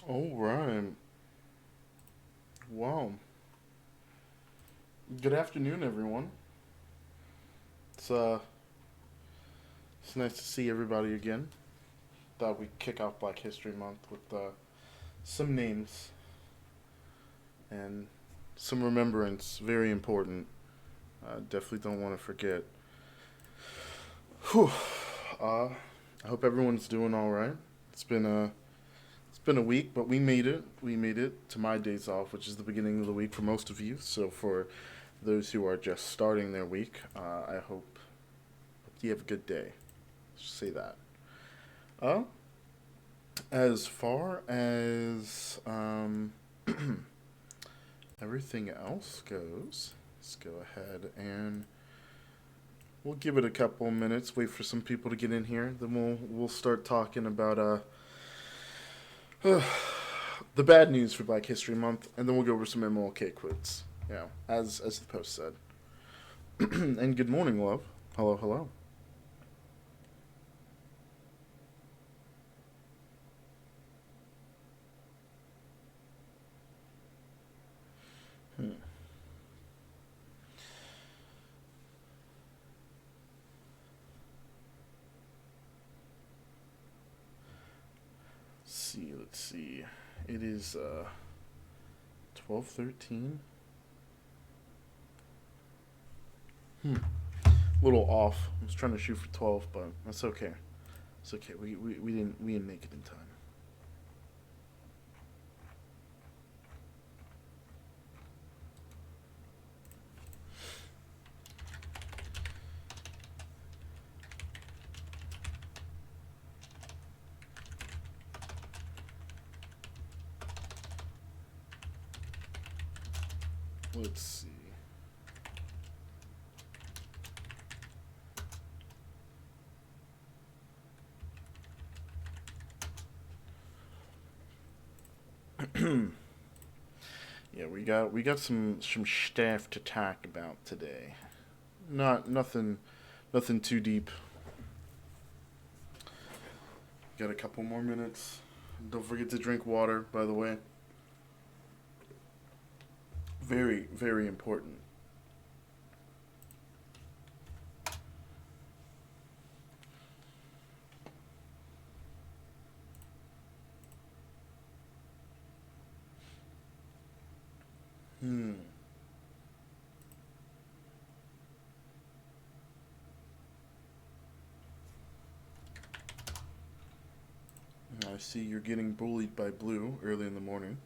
All right. Wow. Good afternoon, everyone. It's uh, it's nice to see everybody again. Thought we'd kick off Black History Month with some names and some remembrance. Very important. Definitely don't want to forget. Whew. I hope everyone's doing all right. It's been a it's been a week, but we made it. We made it to my days off, which is the beginning of the week for most of you. So for those who are just starting their week, I hope you have a good day. Just say that. Uh, as far as everything else goes, let's go ahead and we'll give it a couple minutes. Wait for some people to get in here. Then we'll start talking about the bad news for Black History Month, and then we'll go over some MLK quotes. Yeah, as the post said. And good morning, love. Hello, hello. Hmm. Let's see. It is 12:13. Hmm. A little off. I was trying to shoot for 12, but that's okay. It's okay. We didn't make it in time. Let's see. Yeah, we got some stuff to talk about today. Not nothing too deep. Got a couple more minutes. Don't forget to drink water, by the way. Very important. Hmm. I see you're getting bullied by Blue early in the morning.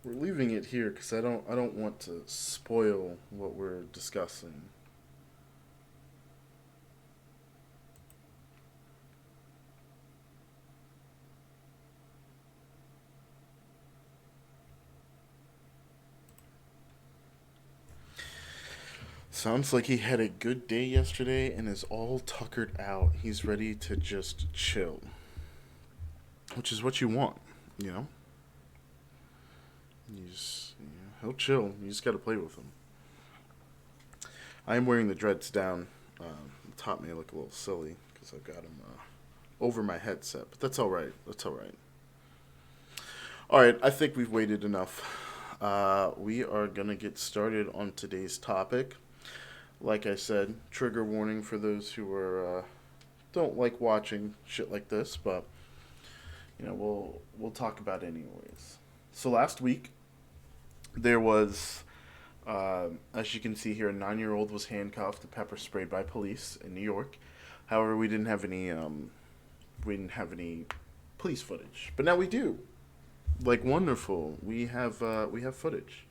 We're leaving it here because I don't want to spoil what we're discussing. Sounds like he had a good day yesterday and is all tuckered out. He's ready to just chill, which is what you want, you know. He'll chill. You just got to play with him. I am wearing the dreads down. The top may look a little silly because I've got them over my headset, but that's all right. That's all right. All right, I think we've waited enough. We are gonna get started on today's topic. Like I said, trigger warning for those who are don't like watching shit like this, but we'll talk about it anyways. So last week there was, as you can see here, a 9-year-old was handcuffed and pepper sprayed by police in New York. However, we didn't have any police footage, but now we do. Like wonderful, we have footage.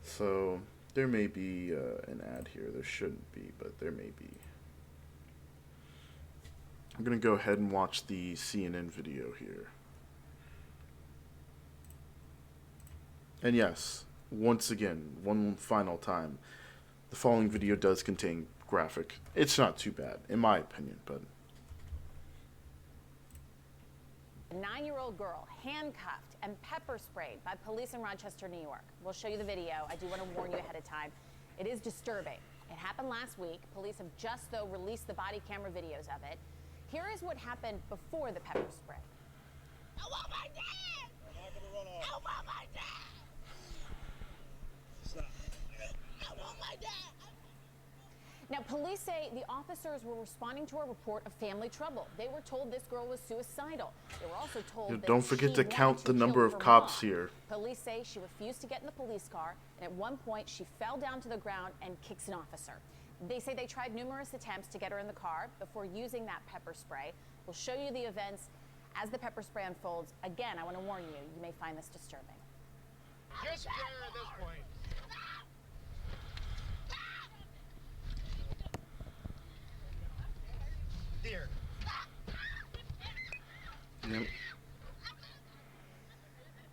So there may be an ad here. There shouldn't be, but there may be. I'm gonna go ahead and watch the CNN video here. And yes, once again, one final time, the following video does contain graphic. It's not too bad, in my opinion, but A 9-year-old girl handcuffed and pepper sprayed by police in Rochester, New York. We'll show you the video. I do want to warn you ahead of time. It is disturbing. It happened last week. Police have just, though, released the body camera videos of it. Here is what happened before the pepper spray. I want my dad! I'm not gonna run off. I want my dad! Stop. I want my dad! Now, police say the officers were responding to a report of family trouble. They were told this girl was suicidal. They were also told that don't forget to she count wanted the to number kill of her cops mom. here. Police say she refused to get in the police car, and at one point she fell down to the ground and kicks an officer. They say they tried numerous attempts to get her in the car before using that pepper spray. We'll show you the events as the pepper spray unfolds. Again, I want to warn you, you may find this disturbing. You're scared at this point. Dear. Yep.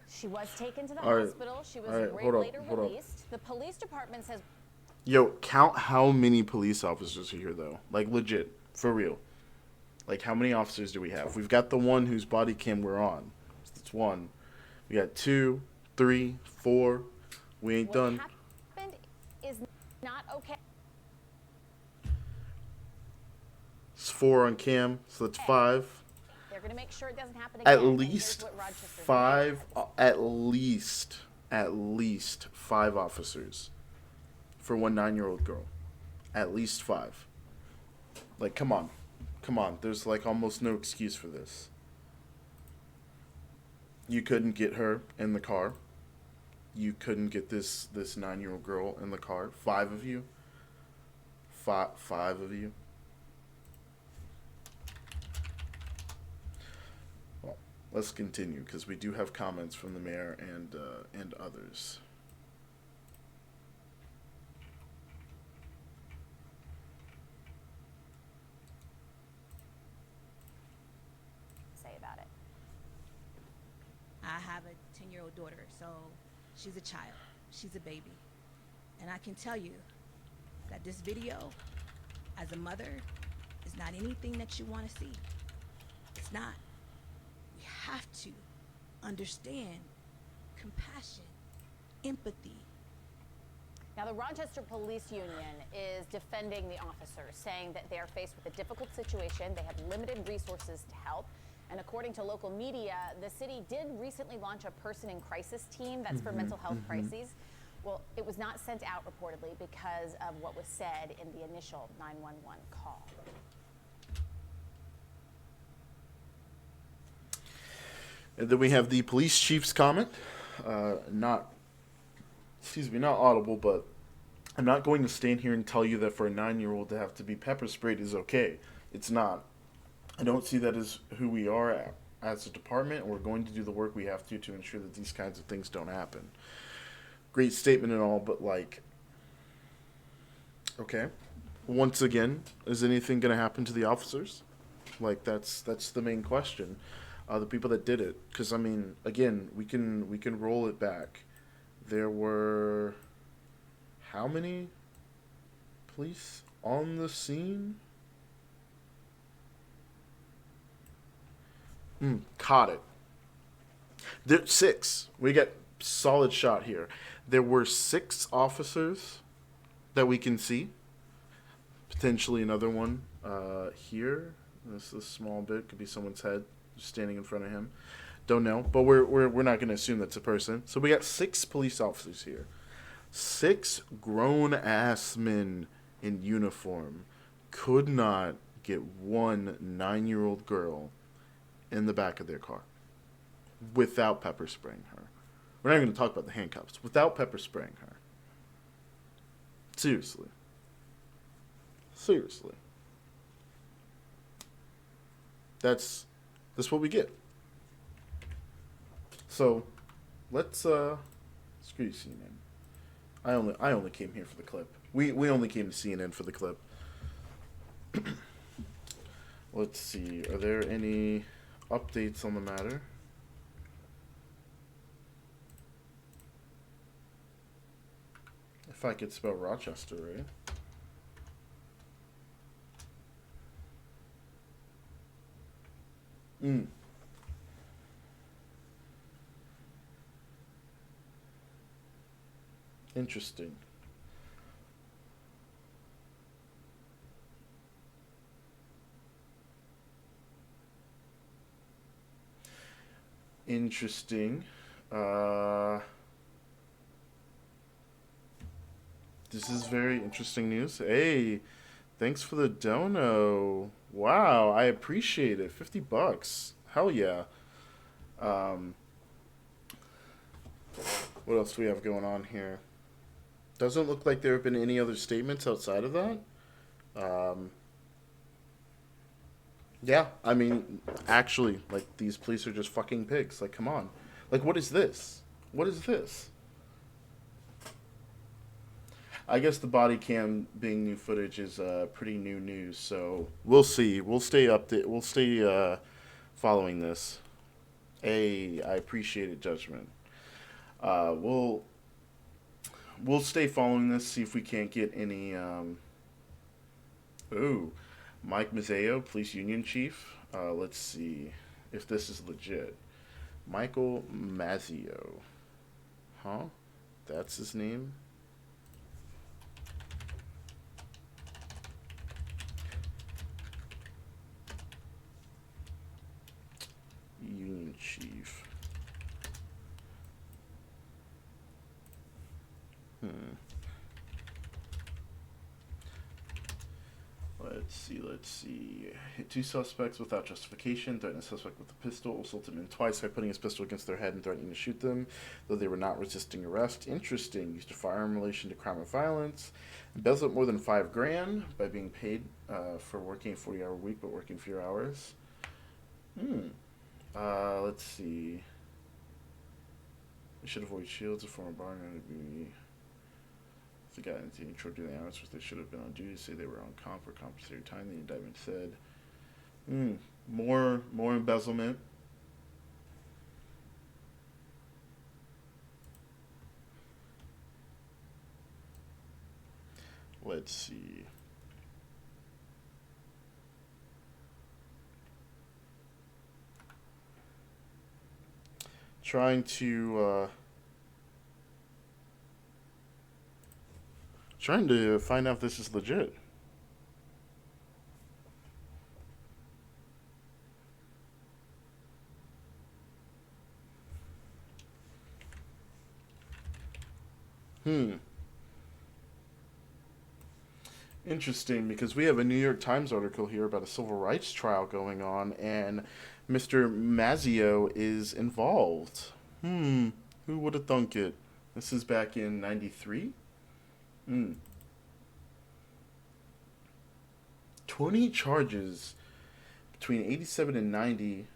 She was taken to the All right. hospital. She was All right, later hold up. released. The police department says Yo, count how many police officers are here, though. Like, legit. For real. Like, how many officers do we have? We've got the one whose body cam we're on. That's one. We got 2, 3, 4. We ain't what done. happened is not okay. It's 4 on cam, so that's 5. They're going to make sure it doesn't happen again. At and here's least what Rochester's 5. mayor says. At least 5 officers for one 9-year-old girl. At least 5. Like, come on. Come on. There's, like, almost no excuse for this. You couldn't get her in the car. You couldn't get this 9-year-old girl in the car. 5 of you. Five of you. Well, let's continue, because we do have comments from the mayor and others. Say about it. I have a 10-year-old daughter, so she's a child. She's a baby. And I can tell you that this video, as a mother, is not anything that you want to see. It's not. We have to understand compassion, empathy. Now, the Rochester Police Union is defending the officers, saying that they are faced with a difficult situation. They have limited resources to help. And according to local media, the city did recently launch a person in crisis team that's for mental health crises. Well, it was not sent out reportedly because of what was said in the initial 911 call. And then we have the police chief's comment. Not audible, but I'm not going to stand here and tell you that for a 9-year-old to have to be pepper sprayed is okay. It's not. I don't see that as who we are as a department. We're going to do the work we have to ensure that these kinds of things don't happen. Great statement and all, but like, okay. Once again, is anything going to happen to the officers? Like, that's the main question. The people that did it, because I mean, again, we can roll it back. There were how many police on the scene? Caught it. There 6. We got solid shot here. There were 6 officers that we can see. Potentially another one here. This is a small bit. Could be someone's head standing in front of him. Don't know, but we're not going to assume that's a person. So we got 6 police officers here. 6 grown-ass men in uniform could not get one 9-year-old girl in the back of their car without pepper spraying her. We're not going to talk about the handcuffs. Without pepper spraying her. Seriously. That's what we get. So, let's screw CNN. I only came here for the clip. We only came to CNN for the clip. Let's see. Are there any updates on the matter? If I could spell Rochester, right? Interesting. Interesting. This is very interesting news. Hey, thanks for the dono. Wow, I appreciate it. $50. Hell yeah. Um, what else do we have going on here? Doesn't look like there have been any other statements outside of that. Um, yeah, I mean, actually, like, these police are just fucking pigs. Like, come on. Like, what is this? What is this? I guess the body cam being new footage is pretty new news, so we'll see. We'll stay update. We'll stay following this. Hey, I appreciate it, Judgment. We'll stay following this. See if we can't get any. Ooh, Mike Mazzeo, police union chief. Let's see if this is legit. Michael Mazzeo. Huh? That's his name? Union chief. Let's see. Hit two suspects without justification, threatened a suspect with a pistol, assaulted men twice by putting his pistol against their head and threatening to shoot them, though they were not resisting arrest. Interesting. Used a firearm in relation to crime of violence. Embezzled more than $5,000 by being paid for working a 40-hour week, but working fewer hours. Let's see. They should avoid shields, a former bar and the guy in short duty hours, which they should have been on duty, say they were on comp for compensatory time. The indictment said, more embezzlement. Let's see. Trying to find out if this is legit. Interesting, because we have a New York Times article here about a civil rights trial going on, and Mr. Mazzeo is involved. Who would have thunk it? This is back in 93? 20 charges between 87 and 90.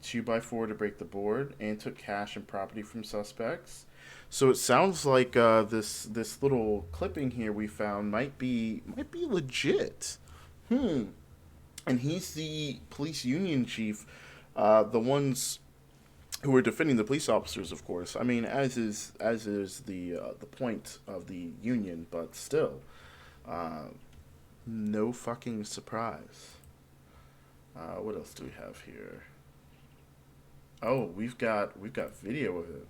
2x4 to break the board, and took cash and property from suspects. So it sounds like this little clipping here we found might be legit. And he's the police union chief, the ones who are defending the police officers, of course. I mean, as is the point of the union, but still, no fucking surprise. What else do we have here? Oh, we've got video of it.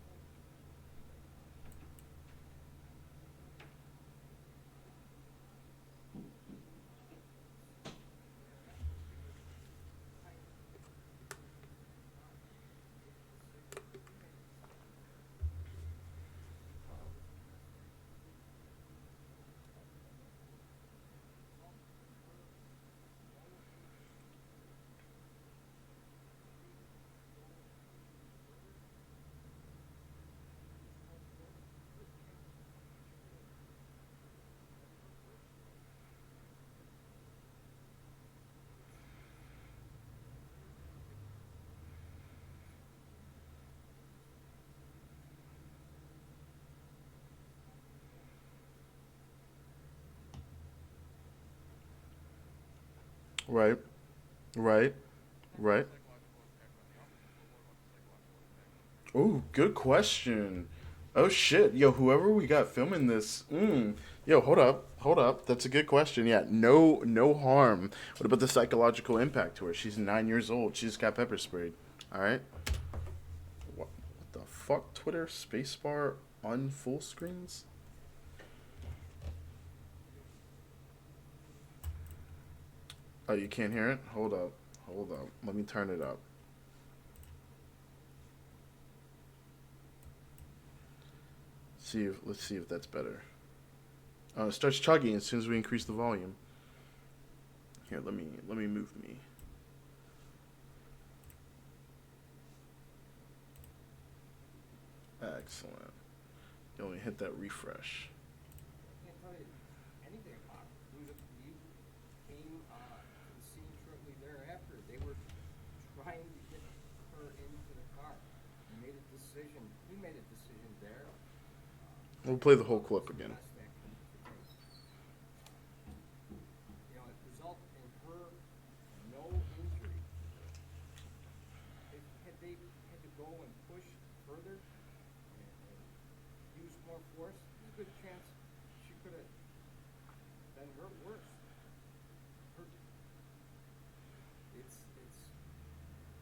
Right, right, right. Oh, good question. Oh shit, yo, whoever we got filming this, yo, hold up. That's a good question. Yeah, no harm. What about the psychological impact to her? She's 9 years old. She just got pepper sprayed. All right. What the fuck? Twitter spacebar full screens? Oh, you can't hear it? Hold up. Hold up. Let me turn it up. Let's see if that's better. Oh, it starts chugging as soon as we increase the volume. Here, let me move me. Excellent. You only hit that refresh. I can't tell you anything about it. He came to the scene shortly thereafter. They were trying to get her into the car. He made a decision. He made a decision there. We'll play the whole clip again. You know, it resulted in her no injury. Had they had to go and push further and use more force, there's a good chance she could have been hurt worse. It's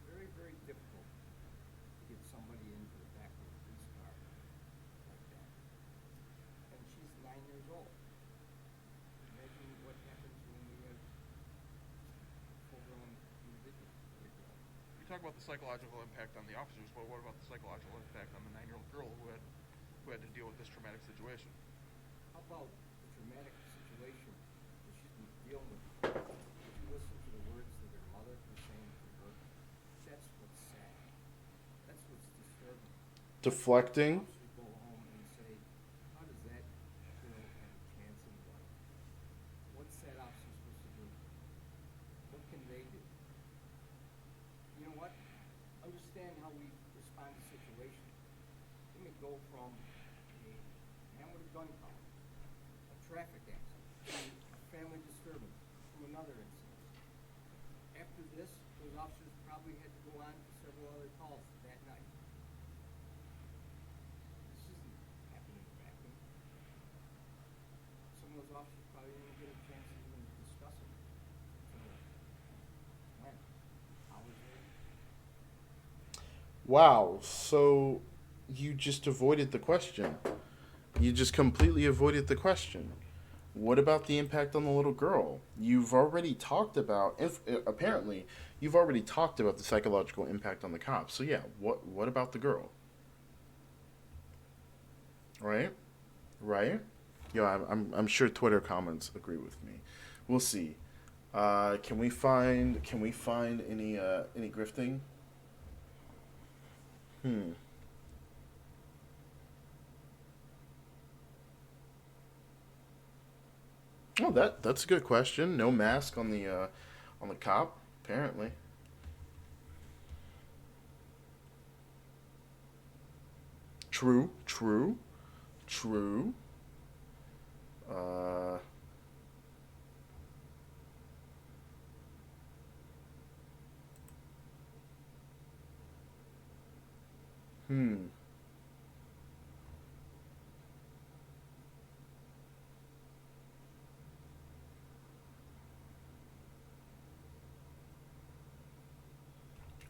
very, very difficult to get somebody into the back of a police car like that. And she's 9 years old. Imagine what happens when we have full-grown individuals. You talk about the psychological impact on the officers, but what about the psychological impact on the 9-year-old girl who had to deal with this traumatic situation? How about the traumatic situation that she's been dealing with? If you listen to the words that her mother was saying to her, that's what's sad. That's what's disturbing. Deflecting. Officers go home and say, how does that girl have a chance in life? What's that officer supposed to do? What can they do? You know what? Understand how we respond to situations. Let me go from a man with a gun call, a traffic accident, to a family disturbance, to another incident. After this, those officers probably had to go on to several other calls that night. This isn't happening in a vacuum. Some of those officers probably didn't get a chance to even discuss it. So, when? Hours later? Wow. So you just avoided the question. You just completely avoided the question. What about the impact on the little girl? You've already talked about, apparently, you've already talked about the psychological impact on the cops. So yeah, what about the girl? Right? Right? Yeah, I'm sure Twitter comments agree with me. We'll see. Can we find any grifting? Oh, that's a good question. No mask on the cop, apparently. True, true, true. Uh, hmm.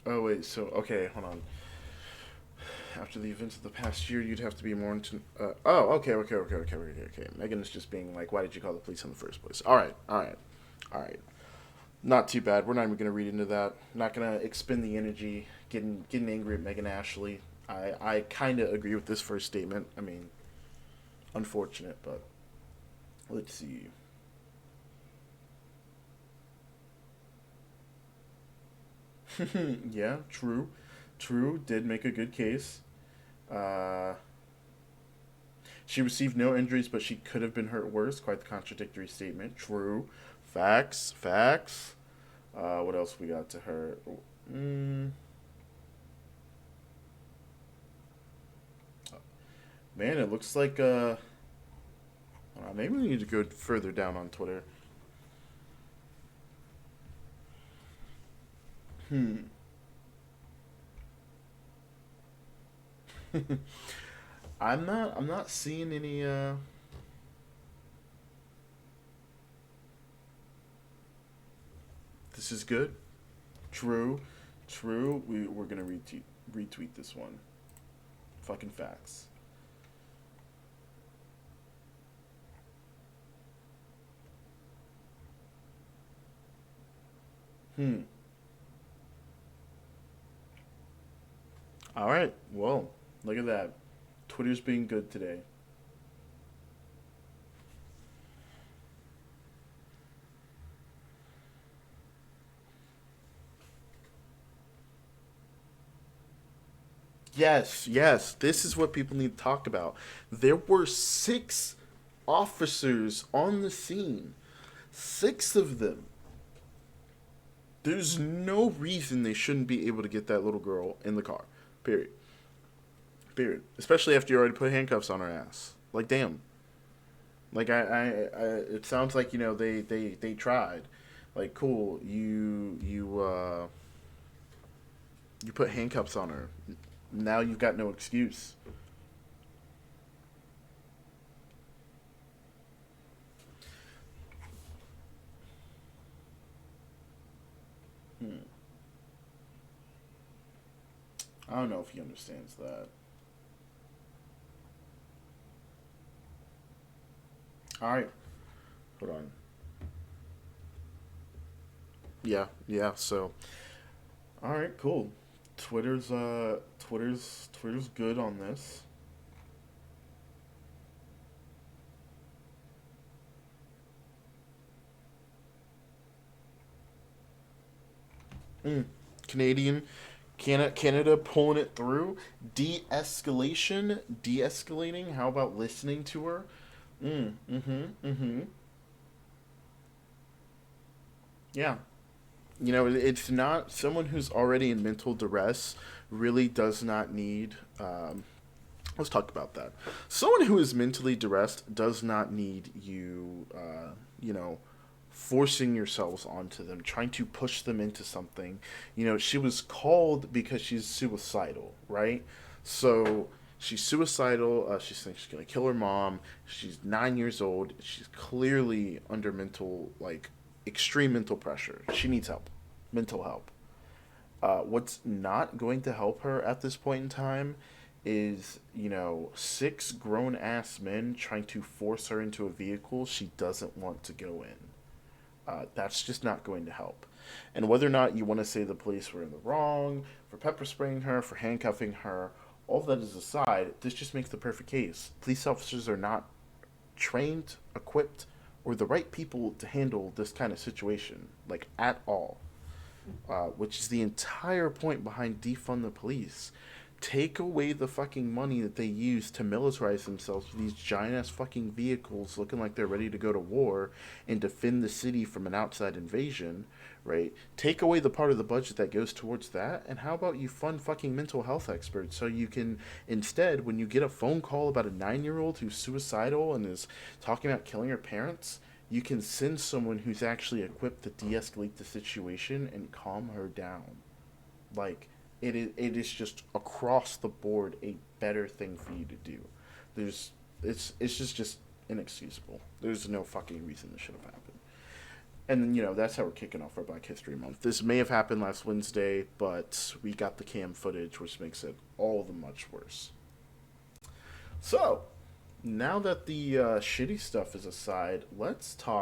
Oh wait, so okay, hold on. After the events of the past year, you'd have to be more into. Okay. Megan is just being like, "Why did you call the police in the first place?" All right. Not too bad. We're not even gonna read into that. Not gonna expend the energy getting angry at Megan Ashley. I kind of agree with this first statement. I mean, unfortunate, but let's see. Yeah, true. True, did make a good case. Uh, she received no injuries, but she could have been hurt worse. Quite the contradictory statement. True. Facts. Facts. What else we got to her? Man, it looks like maybe we need to go further down on Twitter. Hmm. I'm not seeing any this is good. True. True. We're gonna retweet this one. Fucking facts. All right. Well, look at that. Twitter's being good today. Yes, yes. This is what people need to talk about. There were 6 officers on the scene. 6 of them. There's no reason they shouldn't be able to get that little girl in the car. Period. Period. Especially after you already put handcuffs on her ass. Like, damn. Like, it sounds like, they tried. Like, cool. You put handcuffs on her. Now you've got no excuse. I don't know if he understands that. All right. Hold on. Yeah, yeah. So, all right, cool. Twitter's good on this. Canadian, Canada pulling it through. De-escalating. How about listening to her? Mm-hmm. Yeah. It's not someone who's already in mental duress really does not need. Let's talk about that. Someone who is mentally duressed does not need you, forcing yourselves onto them, trying to push them into something. She was called because she's suicidal, right? So she's suicidal. She thinks she's going to kill her mom. She's 9 years old. She's clearly under extreme mental pressure. She needs help, mental help. What's not going to help her at this point in time is, 6 grown ass men trying to force her into a vehicle she doesn't want to go in. That's just not going to help. And whether or not you want to say the police were in the wrong for pepper spraying her, for handcuffing her, all that is aside, this just makes the perfect case. Police officers are not trained, equipped, or the right people to handle this kind of situation, at all. Which is the entire point behind defund the police. Take away the fucking money that they use to militarize themselves with these giant ass fucking vehicles looking like they're ready to go to war and defend the city from an outside invasion, right? Take away the part of the budget that goes towards that, and how about you fund fucking mental health experts so you can, instead, when you get a phone call about a 9-year-old who's suicidal and is talking about killing her parents, you can send someone who's actually equipped to de-escalate the situation and calm her down. It is just across the board a better thing for you to do. It's just inexcusable. There's no fucking reason this should have happened. And that's how we're kicking off our Black History Month. This may have happened last Wednesday, but we got the cam footage, which makes it all the much worse. So, now that the shitty stuff is aside, let's talk